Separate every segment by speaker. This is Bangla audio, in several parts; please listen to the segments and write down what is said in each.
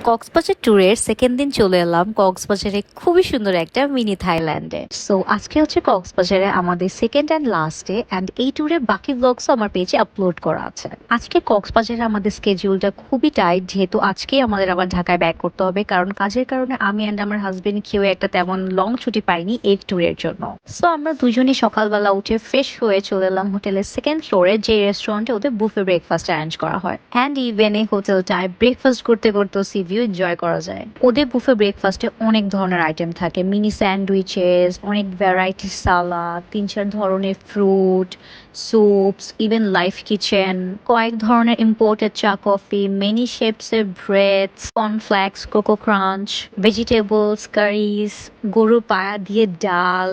Speaker 1: কক্সবাজার ট্যুরের সেকেন্ড দিন চলে এলাম কক্সবাজারে খুবই সুন্দর একটা মিনি থাইল্যান্ডে। সো আজকে হচ্ছে কক্সবাজারে আমাদের second and last day, and এই ট্যুরের বাকি ব্লগসও আমার পেজে আপলোড করা আছে। আজকে কক্সবাজারে আমাদের স্কেডিউলটা খুবই টাইট, যেহেতু আজকেই আমাদের আবার ঢাকায় ব্যাক করতে হবে, কারণ কাজের কারণে আমি অ্যান্ড আমার হাজবেন্ড কেউ একটা তেমন লং ছুটি পাইনি এই ট্যুরের জন্য। সো আমরা দুজনই সকালবেলা উঠে ফ্রেশ হয়ে চলে এলাম হোটেলের সেকেন্ড ফ্লোরে, যে রেস্টুরেন্টে ওদের বুফে ব্রেকফাস্ট অ্যারেঞ্জ করা হয়। অ্যান্ড ইভেন এই হোটেলটায় ব্রেকফাস্ট করতে করতে সি ভিউ এনজয় করা যায়। ওদের বুফে ব্রেকফাস্টে অনেক ধরনের আইটেম থাকে, মিনি স্যান্ডউইচেস, অনেক ভ্যারাইটি সালাদ, 3-4 ধরনের fruit, soups, even live kitchen, কয়েক ধরনের ইম্পোর্টেড চা কফি, মেনি শেপসের breads, cornflakes, coco crunch, vegetables, curries, গরুর পায়া দিয়ে ডাল,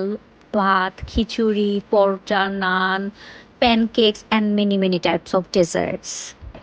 Speaker 1: ভাত, খিচুড়ি, পরোটা, নান, pancakes and many many types of desserts.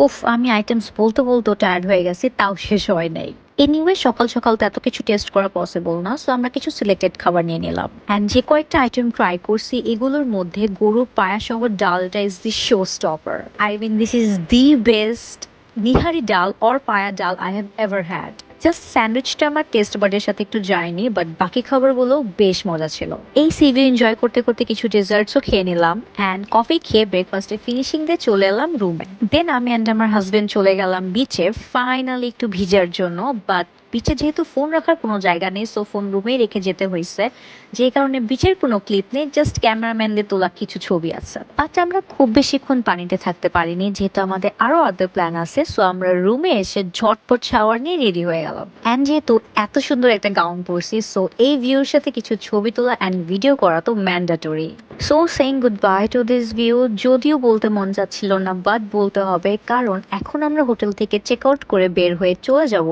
Speaker 1: উফ, আমি আইটেমস বলতে বলতে টায়ার্ড হয়ে গেছি, তাও শেষ হয় নাই। এনিওয়ে, সকাল সকাল তো এত কিছু টেস্ট করা পসিবল না, সো আমরা কিছু সিলেক্টেড খাবার নিয়ে নিলাম। অ্যান্ড যে কয়েকটা আইটেম ট্রাই করছি এগুলোর মধ্যে গরুর পায়া সহ ডালটা is the show stopper. I mean, this is the best nihari dal or paya dal I have ever had. Just স্যান্ডউইচটা আমার টেস্ট বাডের সাথে একটু যায়নি, বাট বাকি খাবারগুলো বেশ মজা ছিল। এই সিভি এনজয় করতে করতে কিছু ডেজার্টসও খেয়ে নিলাম, অ্যান্ড কফি খেয়ে ব্রেকফাস্টে ফিনিশিং দিয়ে চলে এলাম রুমে। দেন আমি অ্যান্ড আমার হাজবেন্ড চলে গেলাম বিচে, ফাইনালি একটু ভিজার জন্য। বাট বিচে যেহেতু ফোন রাখার কোনো জায়গা নেই, সো ফোন রুমেই রেখে যেতে হয়েছে, যে কারণে বিচের কোনো ক্লিপ নেই, জাস্ট ক্যামেরাম্যানদের তোলা কিছু ছবি আছে। বাট আমরা খুব বেশিক্ষণ পানিতে থাকতে পারিনি, যেহেতু আমাদের আরো আদার প্ল্যান আছে। সো আমরা রুমে এসে ঝটপট শাওয়ার নিয়ে রেডি হয়ে গেলাম। অ্যান্ড যেহেতু এত সুন্দর একটা গাউন পরছি, সো এই ভিউর সাথে কিছু ছবি তোলা অ্যান্ড ভিডিও করা তো mandatory. So saying good bye to this view. যদিও বলতে মন যাচ্ছিল না, বাট বলতে হবে, কারণ এখন আমরা হোটেল থেকে চেক আউট করে বের হয়ে চলে যাব।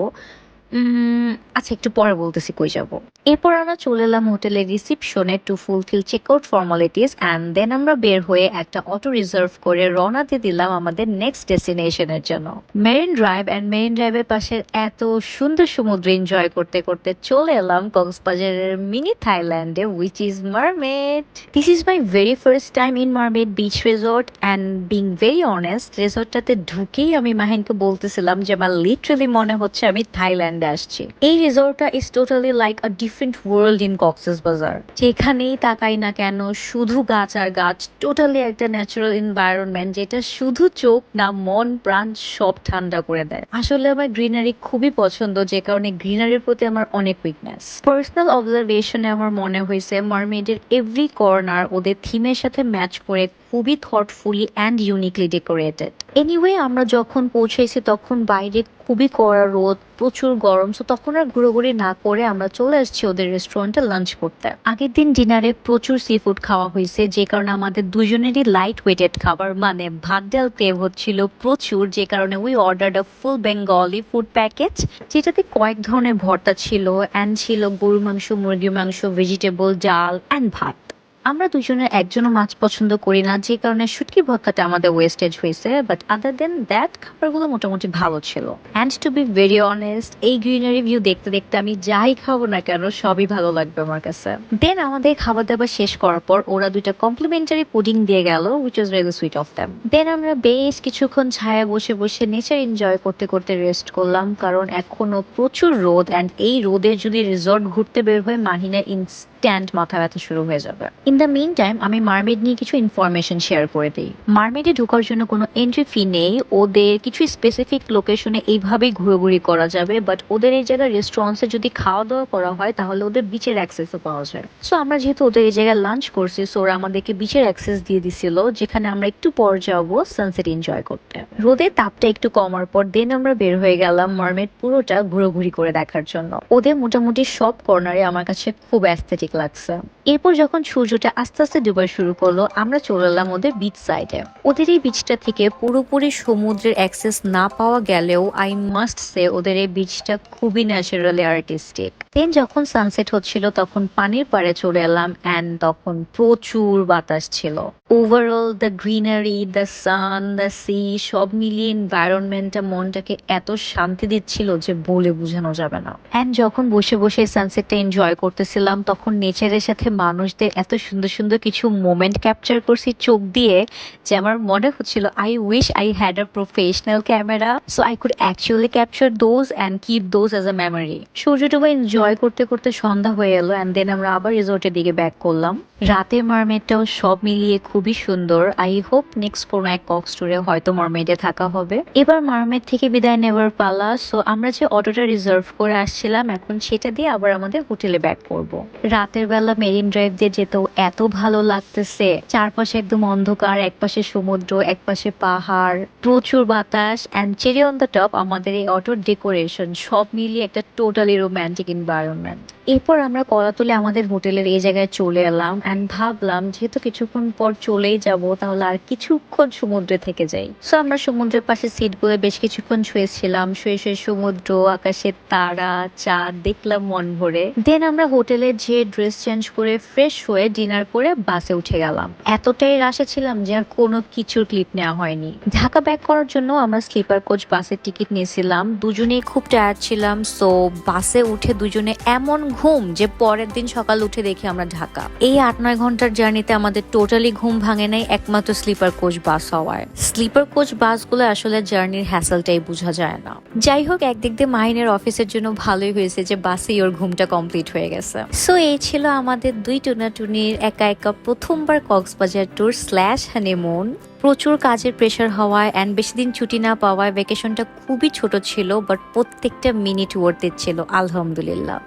Speaker 1: আচ্ছা, একটু পরে বলতেছি কই যাব। এরপর আমরা চলে এলাম হোটেলের রিসিপশনে to fulfil check out formalities, and then আমরা বের হয়ে একটা অটো রিজার্ভ করে রওনা দিয়ে দিলাম আমাদের নেক্সট ডেস্টিনেশনের জন্য। মেরিন ড্রাইভ, অ্যান্ড মেরিন ড্রাইভের পাশে এত সুন্দর সমুদ্র এনজয় করতে করতে চলে এলাম কক্সবাজারের মিনি থাইল্যান্ডে, which is Mermaid. This is my very first time in Mermaid beach resort, and being very honest, রিসোর্টটাতে ঢুকেই আমি মাহিনকে বলতেছিলাম যে আমার লিটারালি মনে হচ্ছে আমি থাইল্যান্ডে আসছি। এই রিসোর্টটা is totally like a different world in Cox's Bazar. যেখানেই তাকাই না কেন শুধু গাছ আর গাছ, টোটালি একটা ন্যাচারাল এনভায়রনমেন্ট, যেটা শুধু চোখ না মন প্রাণ সব ঠান্ডা করে দেয়। আসলে আমার গ্রিনারি খুবই পছন্দ, যে কারণে গ্রিনারির প্রতি আমার অনেক উইকনেস। পার্সোনাল অবজারভেশনে আমার মনে হয়েছে মারমেডের এভরি কর্নার ওদের থিমের সাথে ম্যাচ করে খুবই থটফুলি অ্যান্ড ইউনিকলি ডেকোরেটেড। এনিওয়ে, আমরা যখন পৌঁছেছি তখন বাইরে খুবই কড়া রোদ, প্রচুর গরম, সো তখন আর ঘুরোঘুরি না করে আমরা চলে আসছি ওদের রেস্টুরেন্টে লাঞ্চ করতে। আগের দিন ডিনারে প্রচুর সি ফুড খাওয়া হয়েছে, যে কারণে আমাদের দুজনেরই লাইট ওয়েটেড খাবার, মানে ভাত ডাল ক্রেভ হচ্ছিল প্রচুর, যে কারণে we ordered a full Bengali food package, যেটাতে কয়েক ধরনের ভর্তা ছিল, অ্যান্ড ছিল গরু মাংস, মুরগির মাংস, ভেজিটেবল, ডাল অ্যান্ড ভাত। আমরা দুজনের একজনও মাছ পছন্দ করি না, যে কারণে শুটকি ভর্তাটা আমাদের ওয়েস্টেজ হয়েছে, বাট আদার দেন দ্যাট খাবারগুলো মোটামুটি ভালো ছিল। And to be very honest, এই গ্রিনারি ভিউ দেখতে দেখতে আমি যাই খাবো না কেন সবই ভালো লাগবে আমার কাছে। দেন আমাদের খাবার দাবার শেষ করার পর ওরা দুইটা কমপ্লিমেন্টারি পুডিং দিয়ে গেল, which was very sweet of them. দেন আমরা বেশ কিছুক্ষণ ছায়া বসে বসে নেচার এনজয় করতে করতে রেস্ট করলাম, কারণ এখনো প্রচুর রোদ, অ্যান্ড এই রোদে যদি রিসর্ট ঘুরতে বের হয় মাহিনা ইনস্ট্যান্ট মাথা ব্যথা শুরু হয়ে যাবে। ইন দ্য মিন টাইম আমি মারমেড নিয়ে কিছু ইনফরমেশন শেয়ার করে দিই। মারমেডে ঢোকার জন্য কোনো এন্ট্রি ফি নেই, ওদের কিছু স্পেসিফিক লোকেশনে এইভাবেই ঘুরোঘুরি করা যাবে, বাট ওদের এই জায়গায় রেস্টুরেন্টসে যদি খাওয়া দাওয়া করা হয় তাহলে ওদের বিচের অ্যাক্সেসও পাওয়া যায়। সো আমরা যেহেতু ওদের এই জায়গায় লাঞ্চ করছি, সো ওরা আমাদেরকে বিচের অ্যাক্সেস দিয়ে দিছিল, যেখানে আমরা একটু পর যাবো সানসেট এনজয় করতে। রোদের তাপটা একটু কমার পর দেন আমরা বের হয়ে গেলাম মারমেড পুরোটা ঘুরোঘুরি করে দেখার জন্য। ওদের মোটামুটি সব কর্নারে আমার কাছে খুব অ্যাস্থেটিক লাগছে। এরপর যখন সূর্যটা আস্তে আস্তে ডুবা শুরু করলো, আমরা চলে এলাম ওদের বিচ সাইডে। ওদের এই বিচটা থেকে পুরোপুরি সমুদ্রের অ্যাক্সেস না পাওয়া গেলেও আই মাস্ট সে ওদের এই বিচটা খুবই ন্যাচারালি আর্টিস্টিক। দেন যখন সানসেট হচ্ছিল তখন পানির পাড়ে চলে এলাম অ্যান্ড তখন প্রচুর বাতাস ছিল। Overall the greenery, the sun, the sea সব মিলিয়ে এনভায়রনমেন্টটা মনটাকে এত শান্তি দিচ্ছিল যে বলে বোঝানো যাবে না। অ্যান্ড যখন বসে বসে সানসেটটা এনজয় করতেছিলাম তখন নেচারের সাথে মানুষদের এত সুন্দর সুন্দর কিছু মোমেন্ট ক্যাপচার করছি চোখ দিয়ে, যে আমার মনে হচ্ছিল I wish I had a professional camera so I could actually capture those and keep those as a memory. সূর্যটুকু এনজয় করতে করতে সন্ধ্যা হয়ে এলো অ্যান্ড দেন আমরা আবার রিসোর্টের দিকে ব্যাক করলাম। রাতের মারমেডটাও সব মিলিয়ে খুবই সুন্দর। আই হোপ নেক্সট কোনো এক কক্স ট্যুরে হয়তো মারমেডে থাকা হবে। এবার মারমেড থেকে বিদায় নেবার পালা। সো আমরা যে অটোটা রিজার্ভ করে আসছিলাম এখন সেটা দিয়ে আবার আমাদের হোটেলে ব্যাক করব। রাতের বেলা মেরিন ড্রাইভ দিয়ে যেতেও এত ভালো লাগতেছে, চারপাশে একদম অন্ধকার, একপাশে সমুদ্র, একপাশে পাহাড়, প্রচুর বাতাস and cherry on the top আমাদের এই অটোর ডেকোরেশন সব মিলিয়ে একটা টোটালি রোম্যান্টিক এনভায়রনমেন্ট। এরপর আমরা কলাতলে আমাদের হোটেলের এই জায়গায় চলে এলাম অ্যান্ড ভাবলাম যেহেতু কিছুক্ষণ পর চলেই যাব তাহলে আর কিছুক্ষণ সমুদ্রে থেকে যাই। সো আমরা সমুদ্রের পাশে সিটগুলো বেশ কিছুক্ষণ শুয়েছিলাম, শুয়ে শুয়ে সমুদ্র, আকাশের তারা, চাঁদ দেখলাম মন ভরে। দেন আমরা হোটেলে যে ড্রেস চেঞ্জ করে ফ্রেশ হয়ে ডিনার করে বাসে উঠে গেলাম। এতটাই রাশে ছিলাম যে আর কোনো কিছুর ক্লিপ নেওয়া হয়নি। ঢাকা ব্যাক করার জন্য আমরা স্লিপার কোচ বাসের টিকিট নিয়েছিলাম, দুজনেই খুব টায়ার্ড ছিলাম। সো বাসে উঠে দুজনে এমন ঘুম যে পরের দিন সকাল উঠে দেখি আমরা ঢাকা। এই 8-9 ঘন্টার জার্নিতে আমাদের টোটালি ঘুম ভাঙে নাই, একমাত্র স্লিপার কোচ বাস হওয়ায়। স্লিপার কোচ বাসগুলো আসলে জার্নির হ্যাসেলটাই বোঝা যায় না। যাই হোক, একদিক দিয়ে মাহিনের অফিসের জন্য ভালোই হয়েছে যে বাসেই ওর ঘুমটা কমপ্লিট হয়ে গেছে। সো এই ছিল আমাদের দুই টুনাটুনির একা একা প্রথমবার কক্সবাজার ট্যুর স্ল্যাশ হানিমুন। প্রচুর কাজের প্রেশার হওয়ায় অ্যান্ড বেশি দিন ছুটি না পাওয়ায় ভ্যাকেশনটা খুবই ছোট ছিল, বাট প্রত্যেকটা মিনিট ওয়ার্থ ইট ছিল আলহামদুলিল্লাহ।